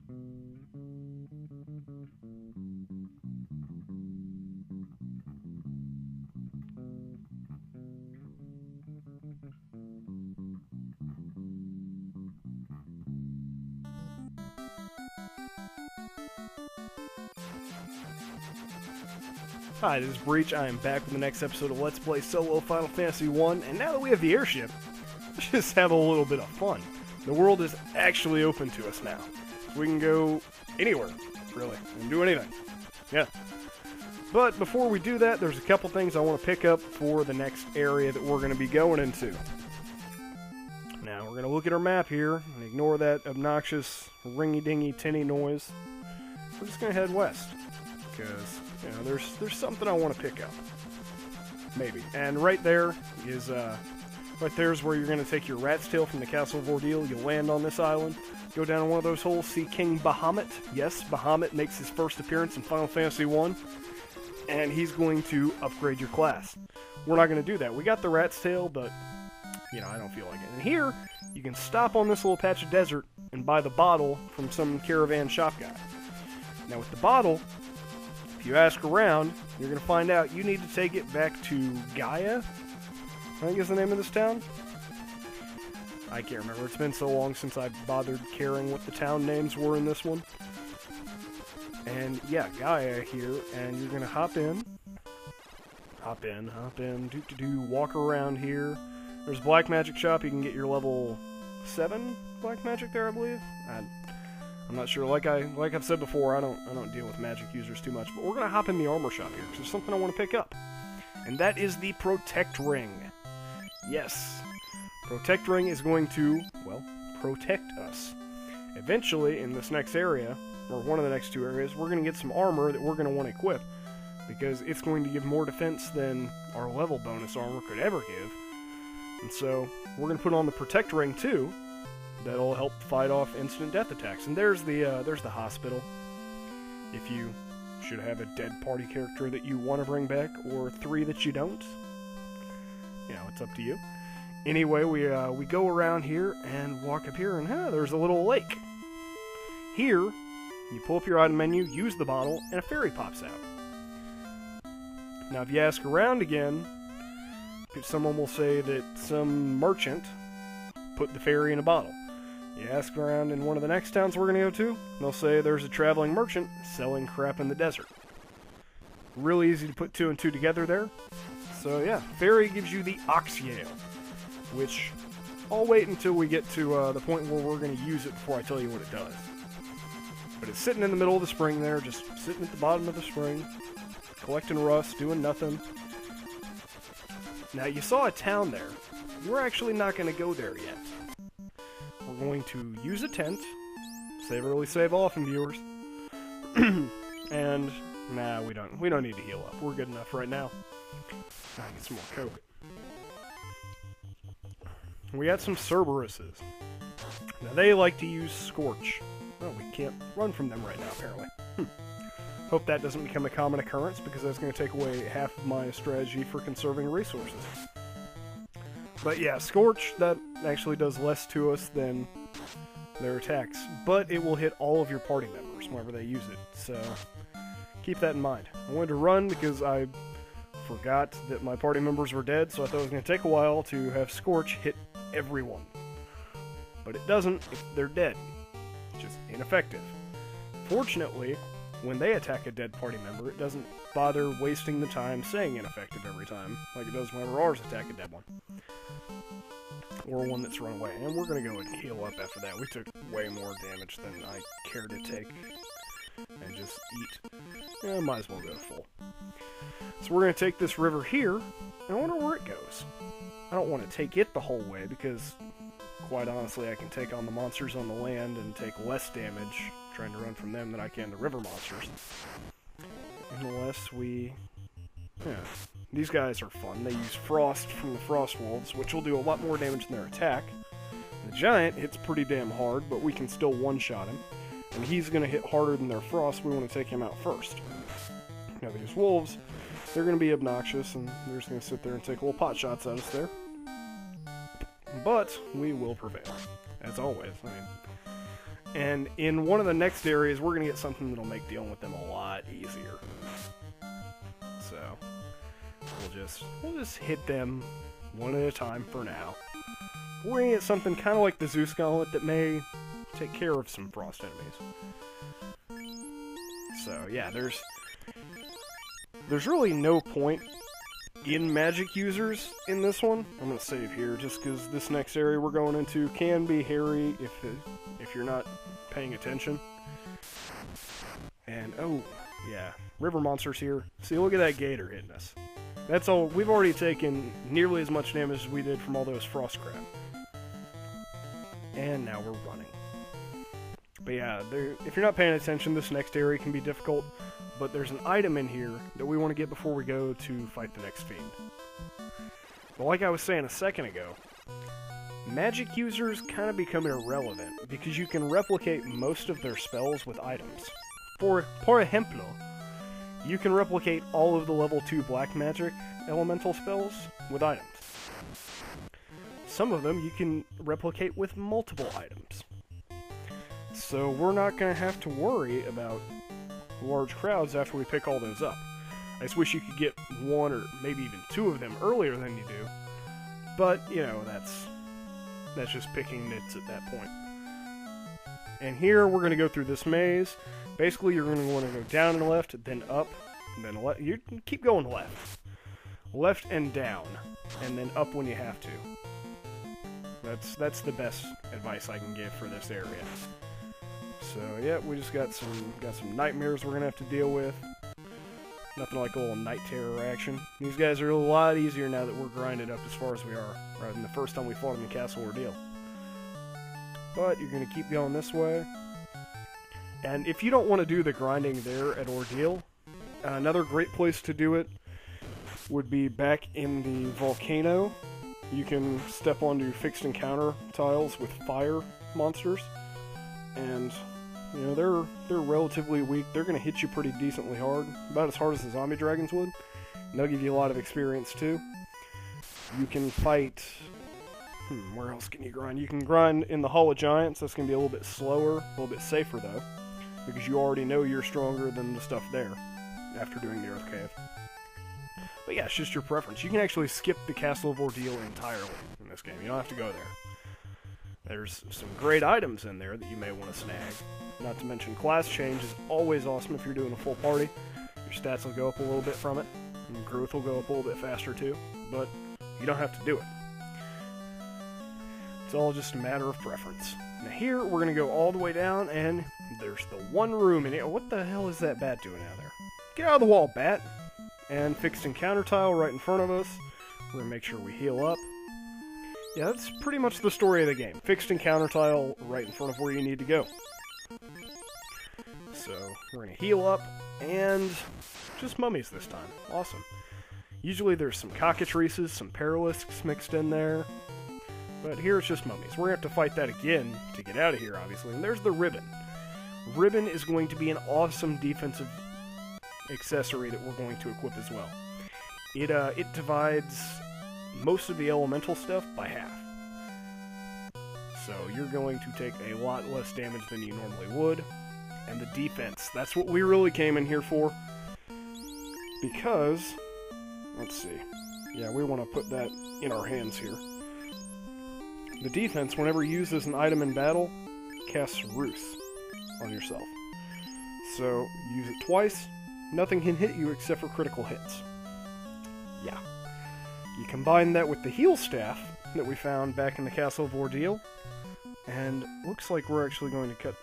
Hi, this is Breach. I am back with the next episode of Let's Play Solo Final Fantasy 1, and now that we have the airship, let's just have a little bit of fun. The world is actually open to us now. So we can go anywhere, really, and do anything. Yeah. But before we do that, there's a couple things I want to pick up for the next area that we're going to be going into. Now, we're going to look at our map here, and ignore that obnoxious ringy-dingy tinny noise. We're just going to head west, because you know, there's something I want to pick up. Maybe. And right there is, right there is where you're going to take your rat's tail from the Castle of Ordeal. You'll land on this island, go down one of those holes, see King Bahamut. Yes, Bahamut makes his first appearance in Final Fantasy 1, and he's going to upgrade your class. We're not going to do that. We got the rat's tail, but, you know, I don't feel like it. And here, you can stop on this little patch of desert and buy the bottle from some caravan shop guy. Now, with the bottle, if you ask around, you're going to find out you need to take it back to Gaia, I think is the name of this town. I can't remember. It's been so long since I bothered caring what the town names were in this one. And yeah, Gaia here, and you're going to hop in, walk around here. There's a black magic shop. You can get your level 7 black magic there, I believe. I'm not sure. Like I've said before, I don't deal with magic users too much. But we're gonna hop in the armor shop here because there's something I want to pick up, and that is the Protect Ring. Yes, Protect Ring is going to, well, protect us. Eventually, in this next area, or one of the next two areas, we're gonna get some armor that we're gonna want to equip because it's going to give more defense than our level bonus armor could ever give. And so we're gonna put on the Protect Ring too. That'll help fight off instant death attacks. And there's the hospital. If you should have a dead party character that you want to bring back, or 3 that you don't, you know, it's up to you. Anyway, we go around here and walk up here, and there's a little lake. Here, you pull up your item menu, use the bottle, and a fairy pops out. Now, if you ask around again, someone will say that some merchant put the fairy in a bottle. You ask around in one of the next towns we're going to go to, they'll say there's a traveling merchant selling crap in the desert. Really easy to put 2 and 2 together there. So yeah, fairy gives you the Oxyale, which I'll wait until we get to the point where we're going to use it before I tell you what it does. But it's sitting in the middle of the spring there, just sitting at the bottom of the spring, collecting rust, doing nothing. Now you saw a town there. We're actually not going to go there yet. We're going to use a tent, save early, save often, viewers, and nah, we don't need to heal up. We're good enough right now. I get some more coke. We got some Cerberuses. Now they like to use Scorch. Oh, we can't run from them right now, apparently. Hope that doesn't become a common occurrence, because that's going to take away half of my strategy for conserving resources. But yeah, Scorch, that actually does less to us than their attacks. But it will hit all of your party members whenever they use it, so keep that in mind. I wanted to run because I forgot that my party members were dead, so I thought it was going to take a while to have Scorch hit everyone. But it doesn't if they're dead. It's just ineffective. Fortunately, when they attack a dead party member, it doesn't bother wasting the time saying ineffective every time, like it does whenever ours attack a dead one. Or one that's run away. And we're going to go and heal up after that. We took way more damage than I care to take. And just eat. Yeah, might as well go full. So we're going to take this river here, and I wonder where it goes. I don't want to take it the whole way, because quite honestly I can take on the monsters on the land and take less damage trying to run from them than I can the river monsters. Unless we... yeah. These guys are fun. They use Frost from the Frost Wolves, which will do a lot more damage than their attack. The Giant hits pretty damn hard, but we can still one-shot him. And he's going to hit harder than their Frost. We want to take him out first. Now these Wolves, they're going to be obnoxious, and they're just going to sit there and take little pot shots at us there. But we will prevail, as always. I mean, And in one of the next areas, we're going to get something that'll make dealing with them a lot easier. So, we'll just hit them one at a time for now. We're going to get something kind of like the Zeus Gauntlet that may take care of some frost enemies. So, yeah, there's really no point in magic users in this one. I'm going to save here just because this next area we're going into can be hairy if you're not paying attention. And, oh, yeah, river monsters here. See, look at that gator hitting us. That's all. We've already taken nearly as much damage as we did from all those frost crab. And now we're running. But yeah, if you're not paying attention, this next area can be difficult. But there's an item in here that we want to get before we go to fight the next fiend. But like I was saying a second ago, magic users kind of become irrelevant because you can replicate most of their spells with items. Por ejemplo, you can replicate all of the level 2 black magic elemental spells with items. Some of them you can replicate with multiple items. So we're not going to have to worry about large crowds after we pick all those up. I just wish you could get one or maybe even two of them earlier than you do. But, you know, that's just picking nits at that point. And here we're going to go through this maze. Basically, you're going to want to go down and left, then up, and then left. You keep going left. Left and down, and then up when you have to. That's the best advice I can give for this area. So yeah, we just got some nightmares we're gonna have to deal with. Nothing like a little night terror action. These guys are a lot easier now that we're grinded up as far as we are, rather than the first time we fought them in Castle Ordeal. But you're gonna keep going this way. And if you don't want to do the grinding there at Ordeal, another great place to do it would be back in the Volcano. You can step onto fixed encounter tiles with fire monsters, and you know they're relatively weak. They're going to hit you pretty decently hard, about as hard as the zombie dragons would. And they'll give you a lot of experience too. You can fight. Where else can you grind? You can grind in the Hall of Giants. That's going to be a little bit slower, a little bit safer though, because you already know you're stronger than the stuff there after doing the Earth Cave. But yeah, it's just your preference. You can actually skip the Castle of Ordeal entirely in this game. You don't have to go there. There's some great items in there that you may want to snag. Not to mention class change is always awesome if you're doing a full party. Your stats will go up a little bit from it, and growth will go up a little bit faster too, but you don't have to do it. It's all just a matter of preference. Now here, we're going to go all the way down, and there's the one room in here. What the hell is that bat doing out there? Get out of the wall, bat! And fixed encounter tile right in front of us. We're going to make sure we heal up. Yeah, that's pretty much the story of the game. Fixed encounter tile right in front of where you need to go. So, we're going to heal up, and just mummies this time. Awesome. Usually there's some cockatrices, some paralisks mixed in there. But here it's just mummies. We're going to have to fight that again to get out of here, obviously. And there's the ribbon. Ribbon is going to be an awesome defensive accessory that we're going to equip as well. It divides most of the elemental stuff by half. So you're going to take a lot less damage than you normally would. And the defense, that's what we really came in here for. Because, let's see. Yeah, we want to put that in our hands here. The defense, whenever used as an item in battle, casts Ruth on yourself. So, use it twice. Nothing can hit you except for critical hits. Yeah. You combine that with the heal staff that we found back in the Castle of Ordeal, and looks like we're actually going to cut...